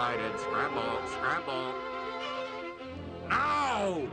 excited. Scramble, scramble. No!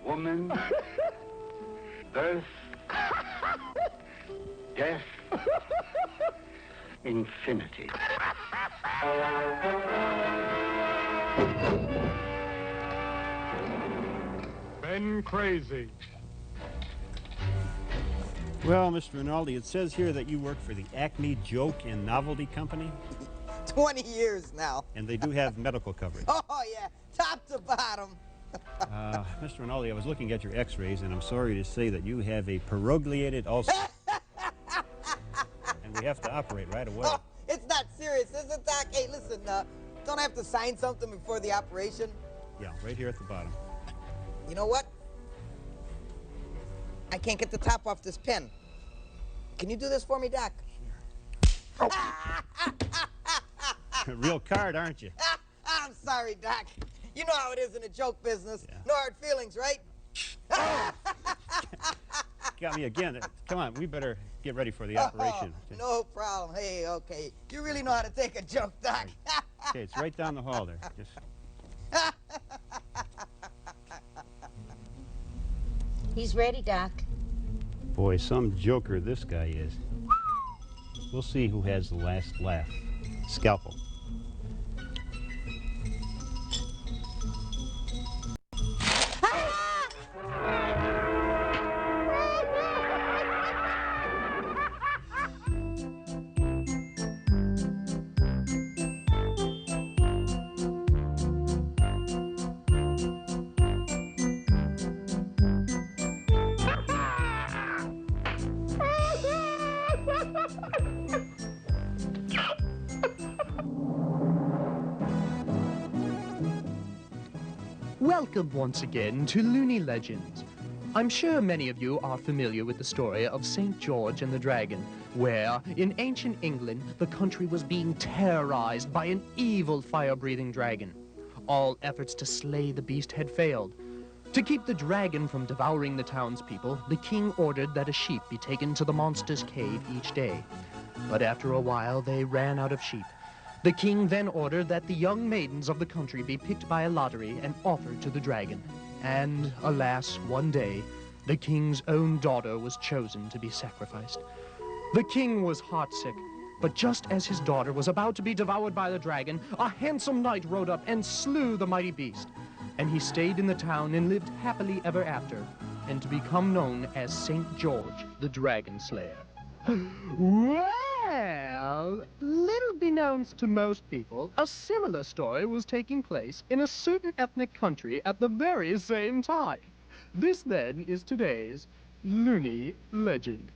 Woman, birth, death, infinity. Ben crazy. Well, Mr. Rinaldi, it says here that you work for the Acme Joke and Novelty Company. 20 years now. And they do have medical coverage. Oh, yeah, top to bottom. Mr. Rinaldi, I was looking at your x-rays, and I'm sorry to say that you have a perogliated ulcer. And we have to operate right away. Oh, it's not serious, is it, Doc? Hey, listen, don't I have to sign something before the operation? Yeah, right here at the bottom. You know what? I can't get the top off this pen. Can you do this for me, Doc? Sure. Real card, aren't you? I'm sorry, Doc. You know how it is in the joke business. Yeah. No hard feelings, right? Got me again. Come on, we better get ready for the operation. No problem. Hey, okay. You really know how to take a joke, Doc. Okay, it's right down the hall there. Just... He's ready, Doc. Boy, some joker this guy is. We'll see who has the last laugh. Scalpel. Welcome once again to Looney Legends. I'm sure many of you are familiar with the story of St. George and the Dragon, where, in ancient England, the country was being terrorized by an evil fire-breathing dragon. All efforts to slay the beast had failed. To keep the dragon from devouring the townspeople, the king ordered that a sheep be taken to the monster's cave each day. But after a while, they ran out of sheep. The king then ordered that the young maidens of the country be picked by a lottery and offered to the dragon. And, alas, one day, the king's own daughter was chosen to be sacrificed. The king was heartsick, but just as his daughter was about to be devoured by the dragon, a handsome knight rode up and slew the mighty beast. And he stayed in the town and lived happily ever after, and to become known as St. George, the Dragon Slayer. Well, little beknownst to most people, a similar story was taking place in a certain ethnic country at the very same time. This, then, is today's Looney Legend.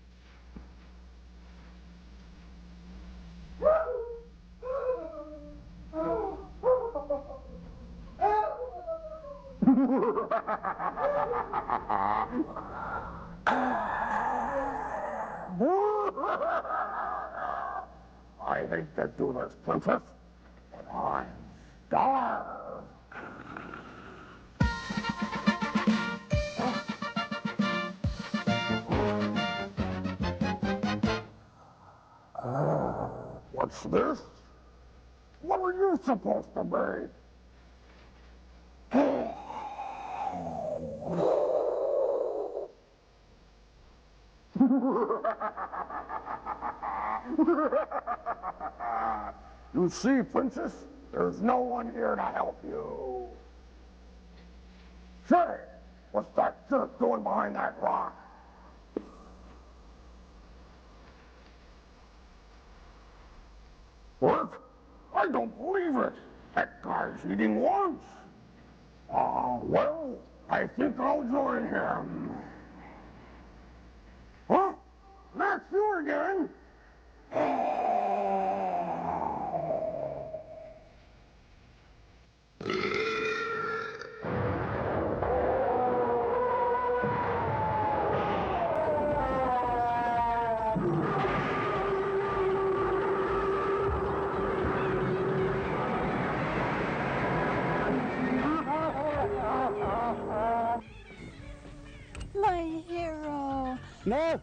I hate to do this, Princess, but I'm starved. What's this? What were you supposed to be? You see, Princess, there's no one here to help you. Say, what's that jerk doing behind that rock? What? I don't believe it. That guy's eating lunch. Well, I think I'll join him. Huh? That's you again. My hero. No!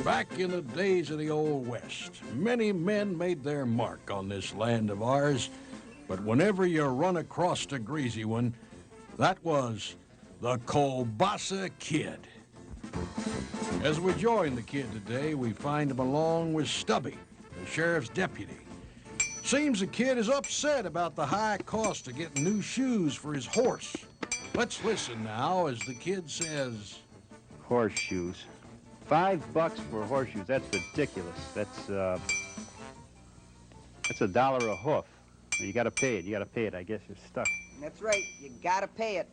Back in the days of the Old West, many men made their mark on this land of ours, but whenever you run across a greasy one, that was the Kielbasa Kid. As we join the kid today, we find him along with Stubby, the sheriff's deputy. Seems the kid is upset about the high cost of getting new shoes for his horse. Let's listen now as the kid says, Horseshoes. $5 for horseshoes. That's ridiculous. That's $1 a hoof. You gotta pay it. You gotta pay it. I guess you're stuck. That's right, you gotta pay it.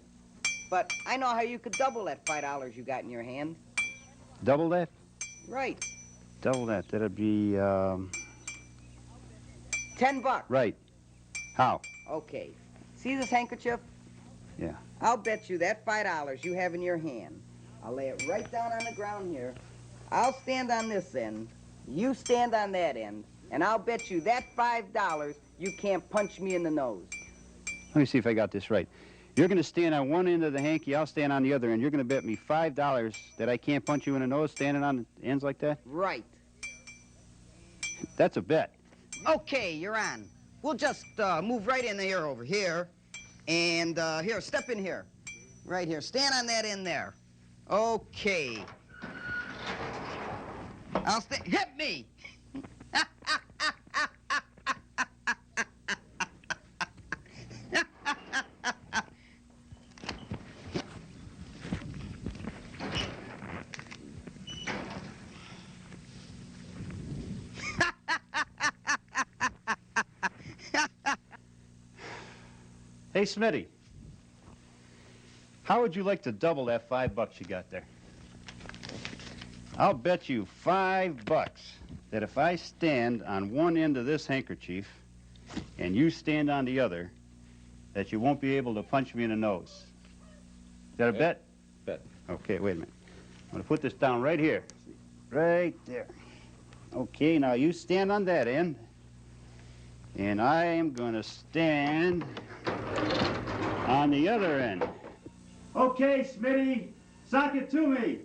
But I know how you could double that $5 you got in your hand. Double that? Right. Double that. That'd be, $10. right. How? Okay. See this handkerchief? Yeah. I'll bet you that $5 you have in your hand. I'll lay it right down on the ground here. I'll stand on this end. You stand on that end. And I'll bet you that $5 you can't punch me in the nose. Let me see if I got this right. You're going to stand on one end of the hanky, I'll stand on the other end. You're going to bet me $5 that I can't punch you in the nose standing on the ends like that? Right. That's a bet. Okay, you're on. We'll just move right in here over here. And here, step in here. Right here. Stand on that end there. Okay. I'll hit me! Hey, Smitty. How would you like to double that $5 you got there? I'll bet you $5 that if I stand on one end of this handkerchief and you stand on the other, that you won't be able to punch me in the nose. Is that a bet? Bet. Okay, wait a minute. I'm going to put this down right here. Right there. Okay, now you stand on that end, and I am going to stand on the other end. Okay, Smitty, sock it to me.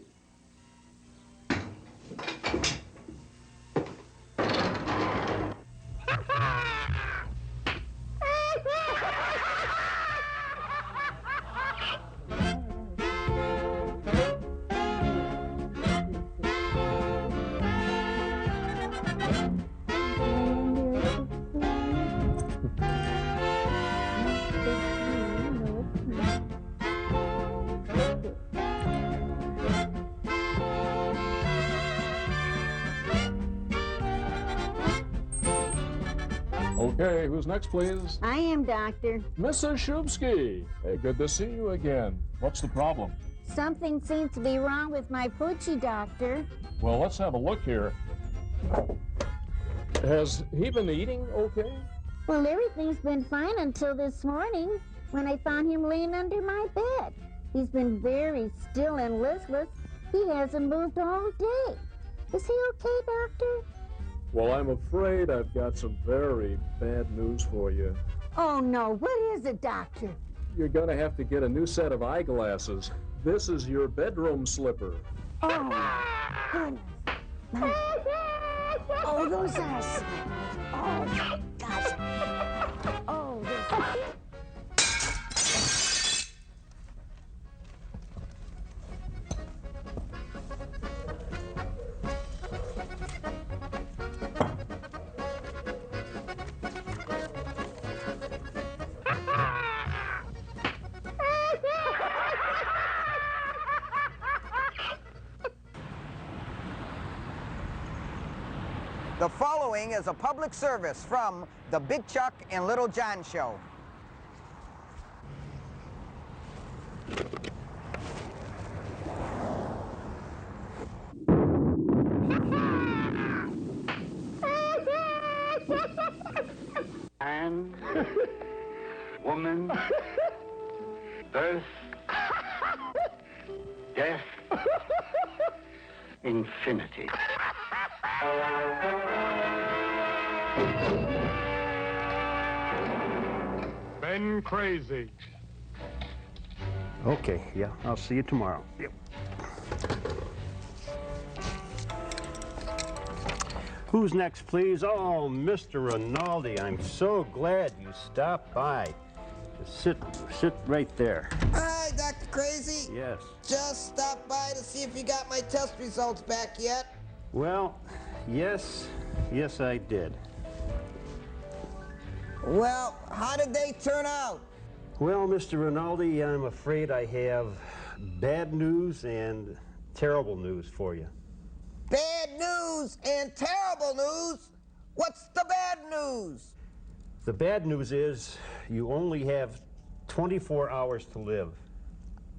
Okay, who's next, please? I am, Doctor. Mrs. Shubsky. Hey, good to see you again. What's the problem? Something seems to be wrong with my poochie, Doctor. Well, let's have a look here. Has he been eating okay? Well, everything's been fine until this morning when I found him laying under my bed. He's been very still and listless. He hasn't moved all day. Is he okay, Doctor? Well, I'm afraid I've got some very bad news for you. Oh, no. What is it, Doctor? You're gonna have to get a new set of eyeglasses. This is your bedroom slipper. Oh, goodness. Oh, those are slippers. Oh, my gosh. Oh, this. The following is a public service from the Big Chuck and Little John Show. Man, woman, birth, death, infinity. Ben crazy. Okay, yeah, I'll see you tomorrow. Yep. Who's next, please? Oh, Mr. Rinaldi, I'm so glad you stopped by. Sit right there. Hi, Dr. Crazy. Yes. Just stopped by to see if you got my test results back yet. Well, yes, I did. Well, how did they turn out? Well, Mr. Rinaldi, I'm afraid I have bad news and terrible news for you. Bad news and terrible news? What's the bad news? The bad news is you only have 24 hours to live.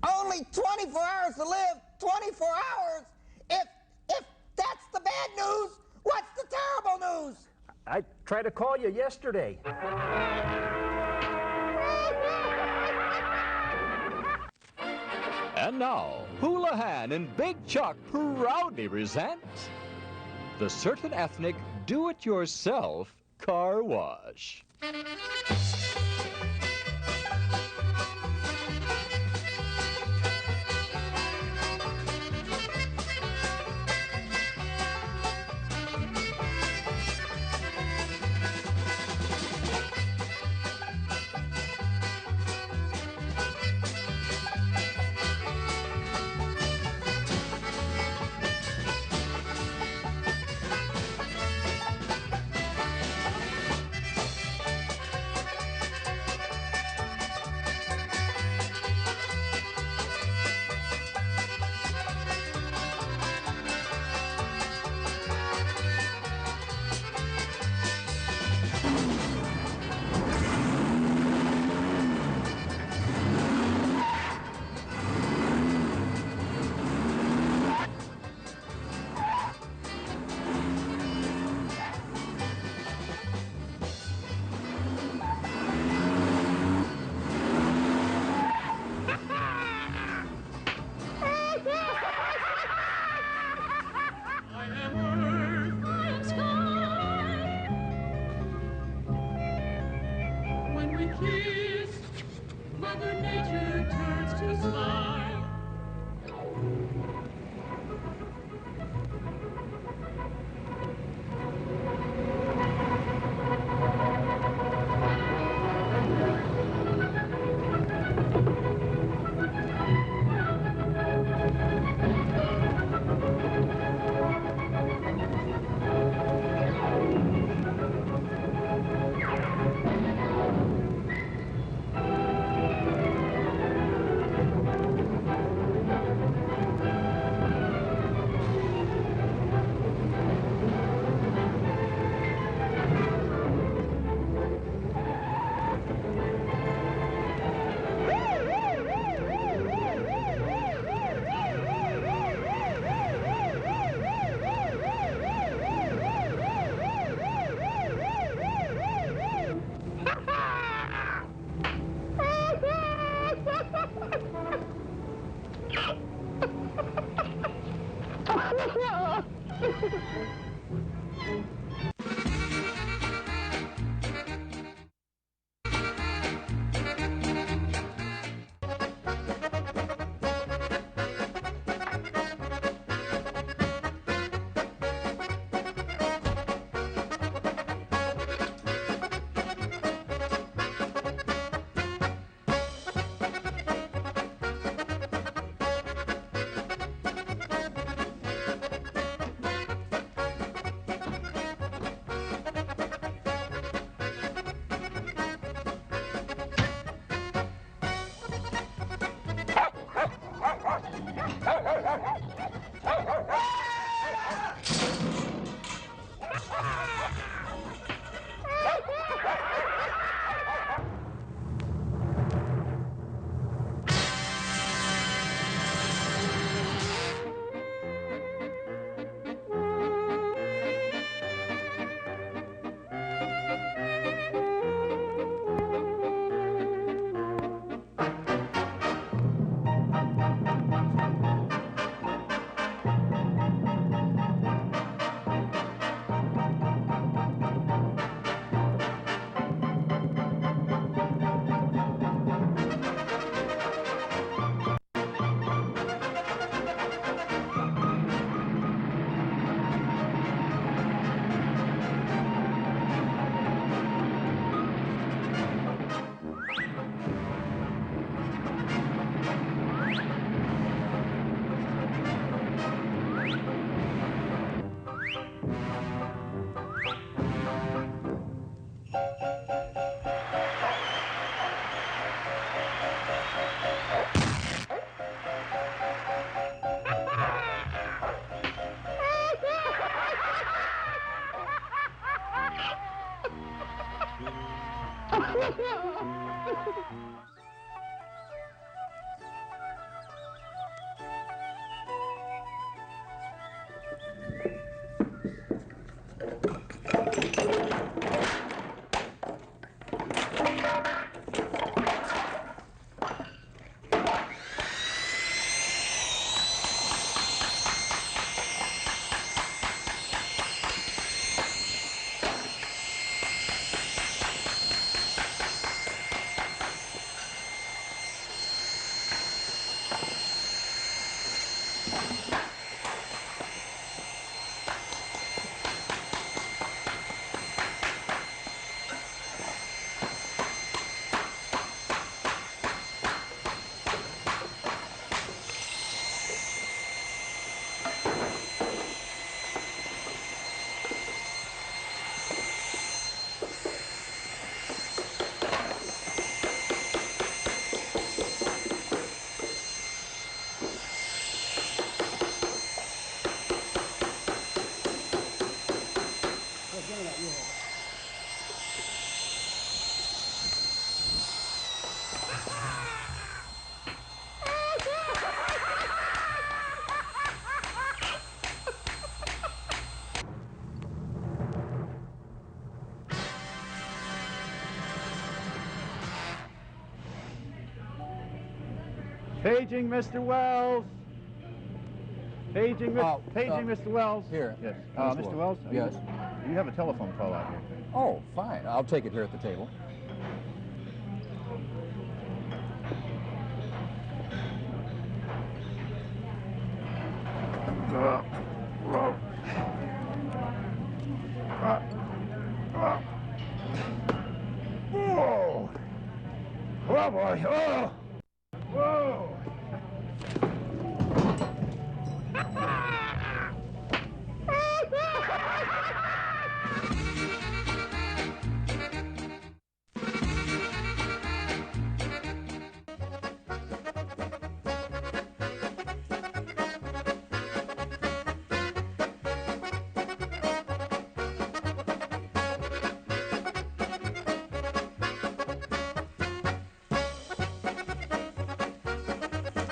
Only 24 hours to live? 24 hours? If that's the bad news, what's the terrible news? I tried to call you yesterday. And now, Hoolihan and Big Chuck proudly present the Certain Ethnic Do-It-Yourself Car Wash. Paging Mr. Wells. Paging Mr. Wells. Here. Yes. Mr. Mr. Wells? Yes. You have a telephone call out here. Oh, fine. I'll take it here at the table. Whoa! Oh, boy. Oh! Whoa!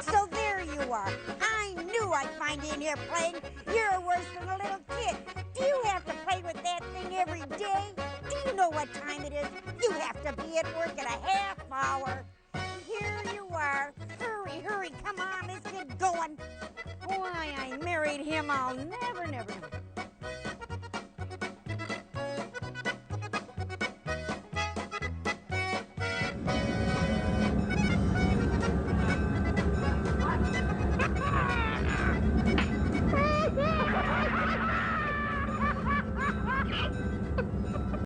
So there you are. I knew I'd find you in here playing. You're worse than a little kid. Do you have to play with that thing every day? Do you know what time it is? You have to be at work in a half hour. Here you are, I'll never, never know.